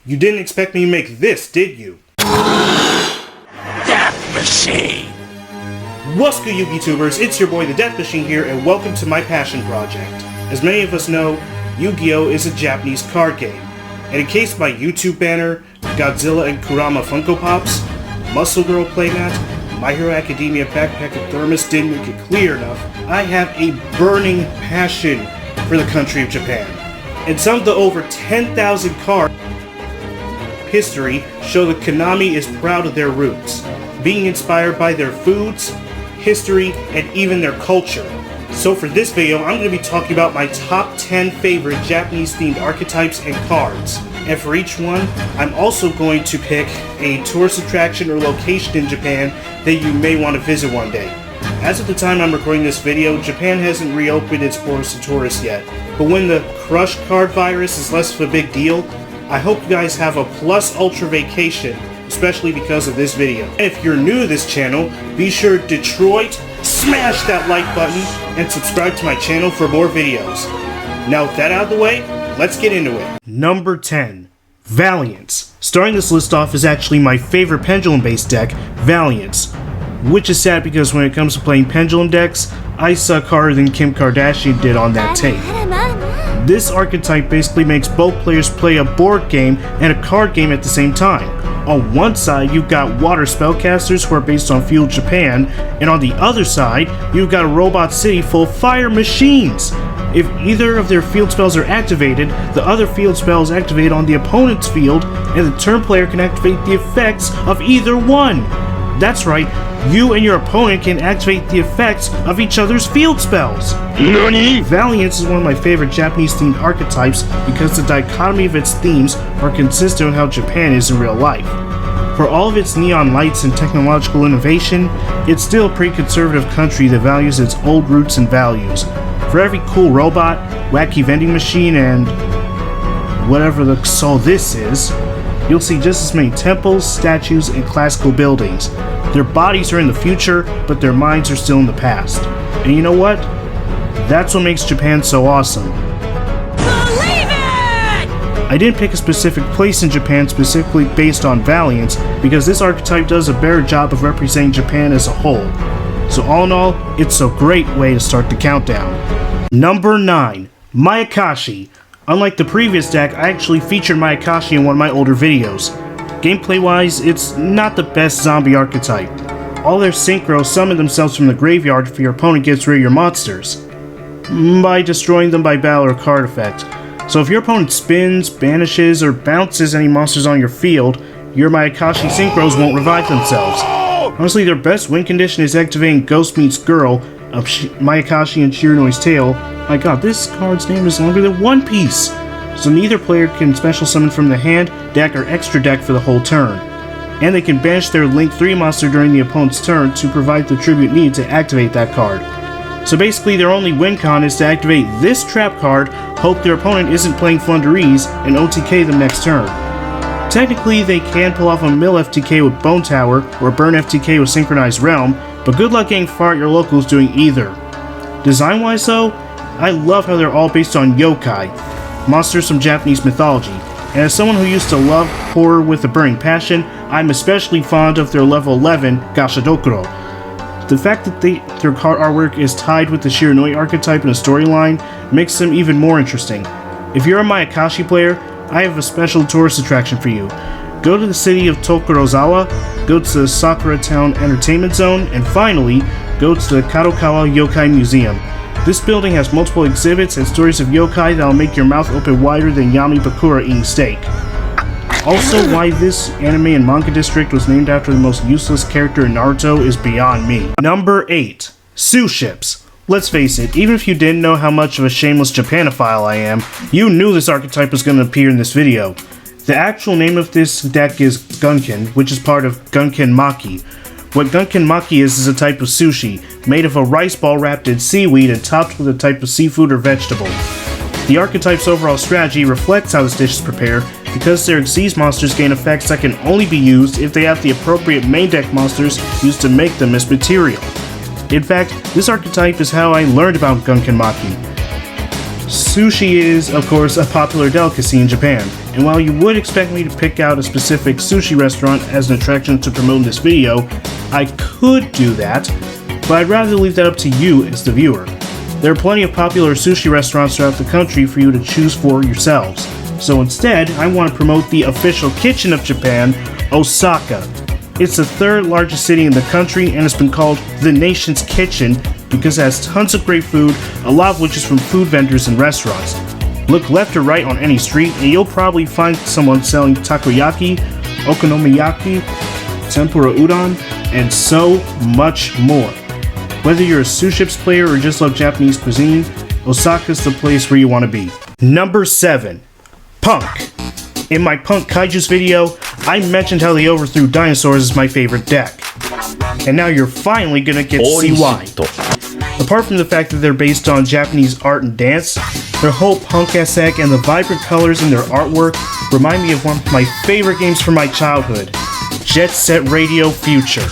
You didn't expect me to make this, did you? TheDeathMachine! What's good, Yugitubers? It's your boy, TheDeathMachine here, and welcome to my passion project. As many of us know, Yu-Gi-Oh! Is a Japanese card game. And in case my YouTube banner, Godzilla and Kurama Funko Pops, Muscle Girl playmat, My Hero Academia backpack and thermos didn't make it clear enough, I have a burning passion for the country of Japan. And some of the over 10,000 cards history show that Konami is proud of their roots, being inspired by their foods, history, and even their culture. So for this video, I'm going to be talking about my top 10 favorite Japanese-themed archetypes and cards. And for each one, I'm also going to pick a tourist attraction or location in Japan that you may want to visit one day. As of the time I'm recording this video, Japan hasn't reopened its borders to tourists yet. But when the Crush card virus is less of a big deal, I hope you guys have a plus ultra vacation, especially because of this video. And if you're new to this channel, be sure Detroit, smash that like button, and subscribe to my channel for more videos. Now with that out of the way, let's get into it. Number 10. Valiants. Starting this list off is actually my favorite pendulum-based deck, Valiants. Which is sad because when it comes to playing pendulum decks, I suck harder than Kim Kardashian did on that tape. This archetype basically makes both players play a board game and a card game at the same time. On one side, you've got water spellcasters who are based on Feudal Japan, and on the other side, you've got a robot city full of fire machines. If either of their field spells are activated, the other field spell is activated on the opponent's field, and the turn player can activate the effects of either one. That's right, you and your opponent can activate the effects of each other's field spells. NANI?! Valiants is one of my favorite Japanese-themed archetypes because the dichotomy of its themes are consistent with how Japan is in real life. For all of its neon lights and technological innovation, it's still a pretty conservative country that values its old roots and values. For every cool robot, wacky vending machine, and whatever the so this is, you'll see just as many temples, statues, and classical buildings. Their bodies are in the future, but their minds are still in the past. And you know what? That's what makes Japan so awesome. Believe it! I didn't pick a specific place in Japan specifically based on Valiants, because this archetype does a better job of representing Japan as a whole. So all in all, it's a great way to start the countdown. Number 9. Mayakashi. Unlike the previous deck, I actually featured Mayakashi in one of my older videos. Gameplay-wise, it's not the best zombie archetype. All their synchros summon themselves from the graveyard if your opponent gets rid of your monsters, by destroying them by battle or card effect. So if your opponent spins, banishes, or bounces any monsters on your field, your Mayakashi synchros won't revive themselves. Honestly, their best win condition is activating Ghost Meets Girl of Mayakashi and Shiranoi's Tale. My god, this card's name is longer than One Piece! So neither player can special summon from the hand, deck, or extra deck for the whole turn. And they can banish their Link 3 monster during the opponent's turn to provide the tribute needed to activate that card. So basically their only win con is to activate this trap card, hope their opponent isn't playing Flunderees, and OTK them next turn. Technically they can pull off a Mill FTK with Bone Tower, or Burn FTK with Synchronized Realm, but good luck getting far at your locals doing either. Design-wise though, I love how they're all based on yokai, monsters from Japanese mythology, and as someone who used to love horror with a burning passion, I'm especially fond of their level 11 Gashadokuro. The fact that their card artwork is tied with the Shiranui archetype in a storyline makes them even more interesting. If you're a Mayakashi player, I have a special tourist attraction for you. Go to the city of Tokorozawa, go to the Sakura Town Entertainment Zone, and finally, go to the Kadokawa Yokai Museum. This building has multiple exhibits and stories of yokai that'll make your mouth open wider than Yami Bakura eating steak. Also, why this anime and manga district was named after the most useless character in Naruto is beyond me. Number 8. Suships. Let's face it, even if you didn't know how much of a shameless Japanophile I am, you knew this archetype was going to appear in this video. The actual name of this deck is Gunkan, which is part of Gunkan Maki. What Gunkan Maki is a type of sushi, made of a rice ball wrapped in seaweed and topped with a type of seafood or vegetable. The archetype's overall strategy reflects how this dish is prepared, because their Xyz monsters gain effects that can only be used if they have the appropriate main deck monsters used to make them as material. In fact, this archetype is how I learned about Gunkan Maki. Sushi is, of course, a popular delicacy in Japan, and while you would expect me to pick out a specific sushi restaurant as an attraction to promote in this video, I could do that, but I'd rather leave that up to you as the viewer. There are plenty of popular sushi restaurants throughout the country for you to choose for yourselves. So instead, I want to promote the official kitchen of Japan, Osaka. It's the third largest city in the country and has been called the nation's kitchen because it has tons of great food, a lot of which is from food vendors and restaurants. Look left or right on any street and you'll probably find someone selling takoyaki, okonomiyaki, tempura udon, and so much more. Whether you're a Suships player or just love Japanese cuisine, Osaka's the place where you want to be. Number 7. P.U.N.K. In my P.U.N.K Kaijus video, I mentioned how they overthrew dinosaurs as my favorite deck. And now you're finally gonna get to see why. Apart from the fact that they're based on Japanese art and dance, their whole punk aesthetic and the vibrant colors in their artwork remind me of one of my favorite games from my childhood, Jet Set Radio Future.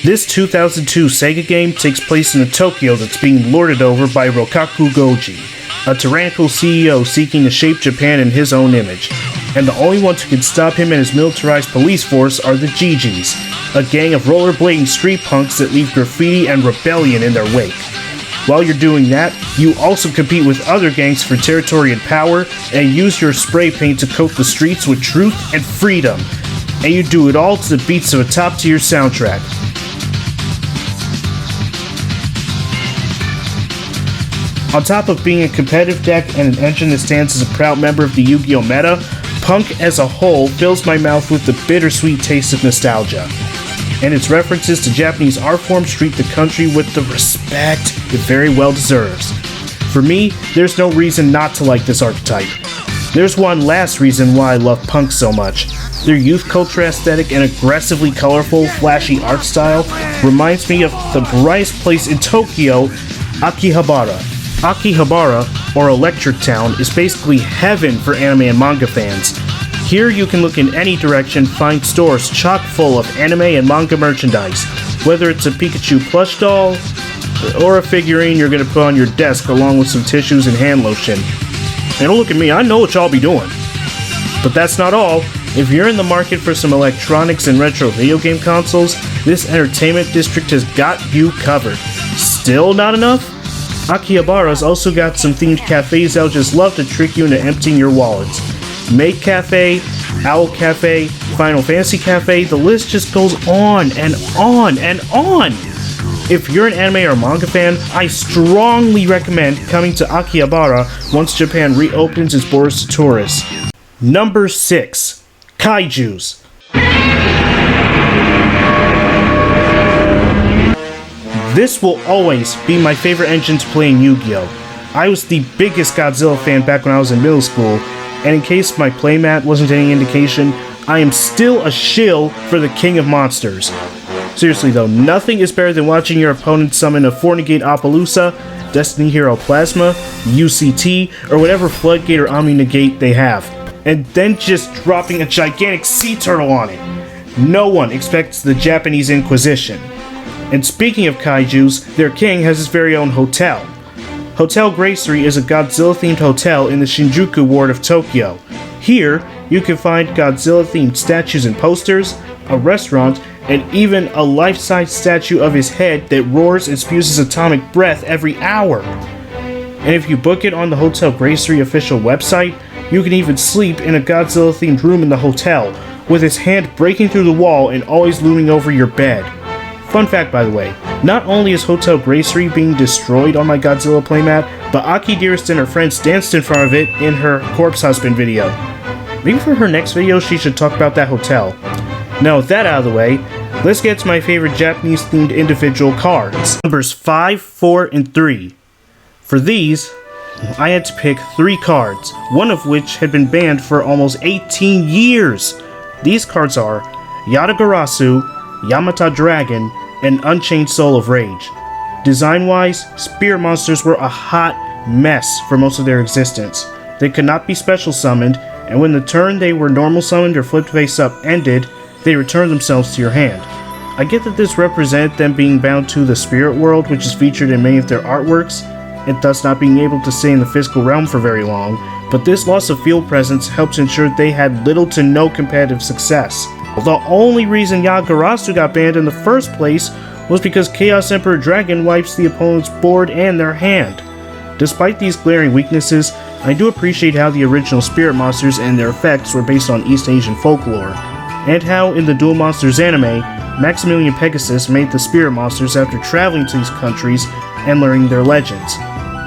This 2002 Sega game takes place in a Tokyo that's being lorded over by Rokaku Goji, a tyrannical CEO seeking to shape Japan in his own image. And the only ones who can stop him and his militarized police force are the GGs, a gang of rollerblading street punks that leave graffiti and rebellion in their wake. While you're doing that, you also compete with other gangs for territory and power, and use your spray paint to coat the streets with truth and freedom. And you do it all to the beats of a top-tier soundtrack. On top of being a competitive deck and an engine that stands as a proud member of the Yu-Gi-Oh meta, P.U.N.K as a whole fills my mouth with the bittersweet taste of nostalgia. And its references to Japanese art forms treat the country with the respect it very well deserves. For me, there's no reason not to like this archetype. There's one last reason why I love P.U.N.K so much. Their youth culture aesthetic and aggressively colorful, flashy art style reminds me of the brightest place in Tokyo, Akihabara. Akihabara, or Electric Town, is basically heaven for anime and manga fans. Here you can look in any direction, find stores chock full of anime and manga merchandise, whether it's a Pikachu plush doll, or a figurine you're gonna put on your desk along with some tissues and hand lotion. And don't look at me, I know what y'all be doing. But that's not all. If you're in the market for some electronics and retro video game consoles, this entertainment district has got you covered. Still not enough? Akihabara's also got some themed cafes that'll just love to trick you into emptying your wallets. Make Cafe, Owl Cafe, Final Fantasy Cafe, the list just goes on and on and on! If you're an anime or manga fan, I strongly recommend coming to Akihabara once Japan reopens its borders to tourists. Number 6. Kaijus. This will always be my favorite engine to play in Yu-Gi-Oh! I was the biggest Godzilla fan back when I was in middle school, and in case my playmat wasn't any indication, I am still a shill for the King of Monsters. Seriously though, nothing is better than watching your opponent summon a Fornigate Appaloosa, Destiny Hero Plasma, UCT, or whatever Floodgate or Omni Negate they have, and then just dropping a gigantic sea turtle on it. No one expects the Japanese Inquisition. And speaking of kaijus, their king has his very own hotel. Hotel Gracery is a Godzilla-themed hotel in the Shinjuku ward of Tokyo. Here, you can find Godzilla-themed statues and posters, a restaurant, and even a life-size statue of his head that roars and spews his atomic breath every hour. And if you book it on the Hotel Gracery official website, you can even sleep in a Godzilla-themed room in the hotel, with his hand breaking through the wall and always looming over your bed. Fun fact, by the way, not only is Hotel Gracery being destroyed on my Godzilla playmat, but Aki Dearest and her friends danced in front of it in her Corpse Husband video. Maybe for her next video she should talk about that hotel. Now with that out of the way, let's get to my favorite Japanese-themed individual cards. Numbers 5, 4, and 3. For these, I had to pick 3 cards, one of which had been banned for almost 18 years. These cards are Yata Garasu, Yamata Dragon, and Unchained Soul of Rage. Design-wise, spirit monsters were a hot mess for most of their existence. They could not be special summoned, and when the turn they were normal summoned or flipped face up ended, they returned themselves to your hand. I get that this represented them being bound to the spirit world, which is featured in many of their artworks, and thus not being able to stay in the physical realm for very long, but this loss of field presence helped ensure they had little to no competitive success. The only reason Garasu got banned in the first place was because Chaos Emperor Dragon wipes the opponent's board and their hand. Despite these glaring weaknesses, I do appreciate how the original spirit monsters and their effects were based on East Asian folklore, and how in the Duel Monsters anime, Maximilian Pegasus made the spirit monsters after traveling to these countries and learning their legends.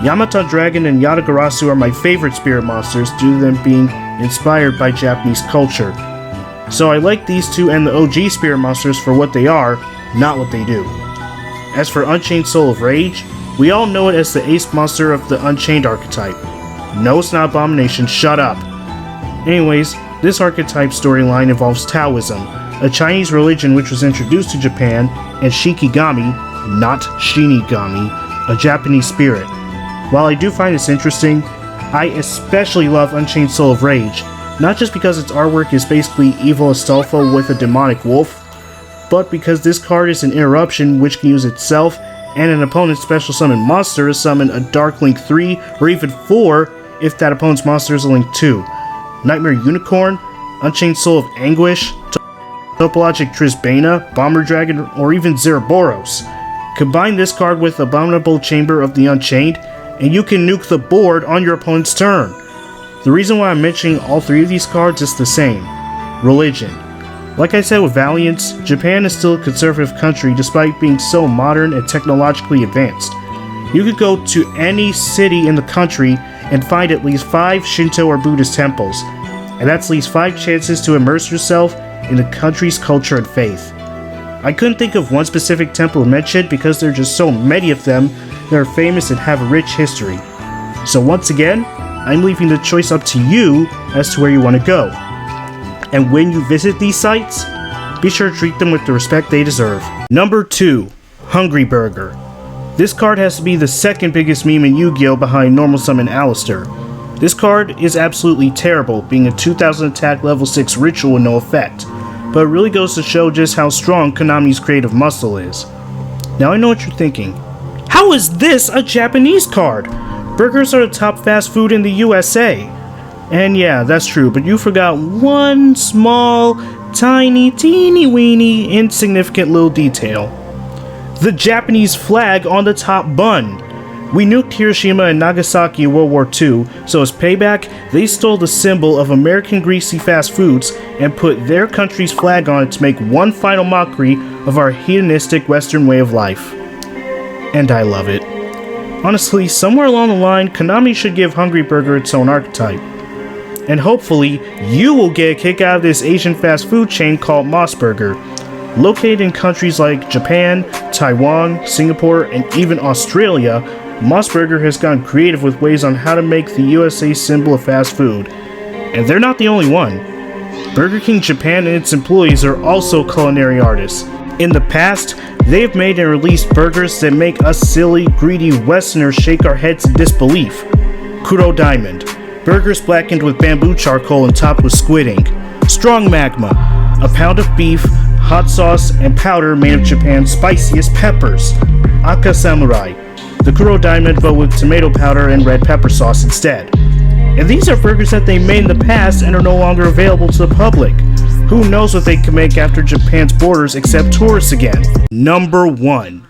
Yamata Dragon and Yata Garasu are my favorite spirit monsters due to them being inspired by Japanese culture. So I like these two and the OG spirit monsters for what they are, not what they do. As for Unchained Soul of Rage, we all know it as the ace monster of the Unchained archetype. No, it's not Abomination, shut up! Anyways, this archetype storyline involves Taoism, a Chinese religion which was introduced to Japan, and Shikigami, not Shinigami, a Japanese spirit. While I do find this interesting, I especially love Unchained Soul of Rage, not just because its artwork is basically Evil Astolfo with a demonic wolf, but because this card is an interruption which can use itself and an opponent's special summon monster to summon a Dark Link 3 or even 4 if that opponent's monster is a Link 2. Nightmare Unicorn, Unchained Soul of Anguish, Topologic Trisbana, Bomber Dragon, or even Zerboros. Combine this card with Abominable Chamber of the Unchained, and you can nuke the board on your opponent's turn. The reason why I'm mentioning all three of these cards is the same: religion. Like I said with Valiants, Japan is still a conservative country despite being so modern and technologically advanced. You could go to any city in the country and find at least 5 Shinto or Buddhist temples, and that's at least 5 chances to immerse yourself in the country's culture and faith. I couldn't think of one specific temple to mention because there are just so many of them that are famous and have a rich history. So once again, I'm leaving the choice up to you as to where you want to go. And when you visit these sites, be sure to treat them with the respect they deserve. Number 2, Hungry Burger. This card has to be the second biggest meme in Yu-Gi-Oh! Behind Normal Summon Alistair. This card is absolutely terrible, being a 2000 attack level 6 ritual with no effect, but it really goes to show just how strong Konami's creative muscle is. Now I know what you're thinking. How is this a Japanese card? Burgers are the top fast food in the USA. And yeah, that's true, but you forgot one small, tiny, teeny weeny, insignificant little detail. The Japanese flag on the top bun. We nuked Hiroshima and Nagasaki in World War II, so as payback, they stole the symbol of American greasy fast foods and put their country's flag on it to make one final mockery of our hedonistic Western way of life. And I love it. Honestly, somewhere along the line, Konami should give Hungry Burger its own archetype. And hopefully, you will get a kick out of this Asian fast food chain called Moss Burger. Located in countries like Japan, Taiwan, Singapore, and even Australia, Moss Burger has gotten creative with ways on how to make the USA symbol of fast food. And they're not the only one. Burger King Japan and its employees are also culinary artists. In the past, they have made and released burgers that make us silly, greedy Westerners shake our heads in disbelief. Kuro Diamond. Burgers blackened with bamboo charcoal and topped with squid ink. Strong Magma. A pound of beef, hot sauce, and powder made of Japan's spiciest peppers. Aka Samurai. The Kuro Diamond but with tomato powder and red pepper sauce instead. And these are burgers that they made in the past and are no longer available to the public. Who knows what they can make after Japan's borders accept tourists again. Number 1.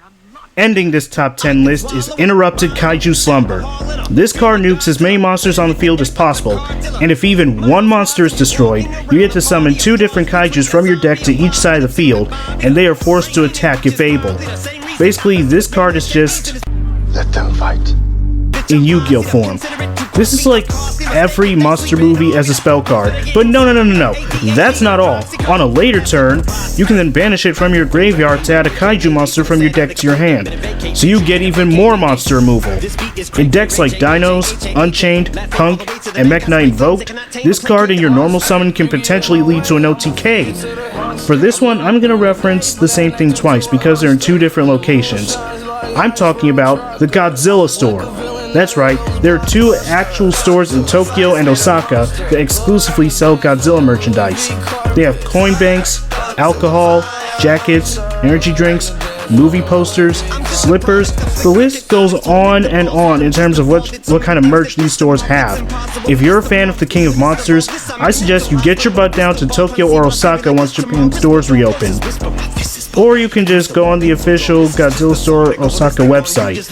Ending this top 10 list is Interrupted Kaiju Slumber. This card nukes as many monsters on the field as possible, and if even one monster is destroyed, you get to summon 2 different Kaijus from your deck to each side of the field, and they are forced to attack if able. Basically, this card is just let them fight in Yu-Gi-Oh form. This is like every monster movie as a spell card, but no, that's not all. On a later turn, you can then banish it from your graveyard to add a Kaiju monster from your deck to your hand, so you get even more monster removal. In decks like Dinos, Unchained, P.U.N.K, and Mech Knight Invoked, this card in your normal summon can potentially lead to an OTK. For this one, I'm going to reference the same thing twice because they're in 2 different locations. I'm talking about the Godzilla store. That's right, there are 2 actual stores in Tokyo and Osaka that exclusively sell Godzilla merchandise. They have coin banks, alcohol, jackets, energy drinks, movie posters, slippers. The list goes on and on in terms of what kind of merch these stores have. If you're a fan of the King of Monsters, I suggest you get your butt down to Tokyo or Osaka once Japan's stores reopen. Or you can just go on the official Godzilla Store Osaka website.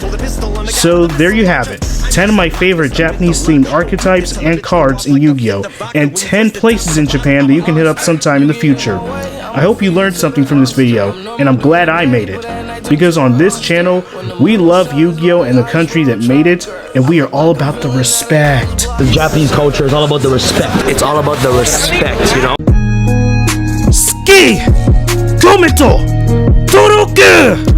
So there you have it, 10 of my favorite Japanese themed archetypes and cards in Yu-Gi-Oh! And 10 places in Japan that you can hit up sometime in the future. I hope you learned something from this video, and I'm glad I made it. Because on this channel, we love Yu-Gi-Oh! And the country that made it, and we are all about the respect. The Japanese culture is all about the respect. It's all about the respect, you know? Ski! Kometo! Toroku!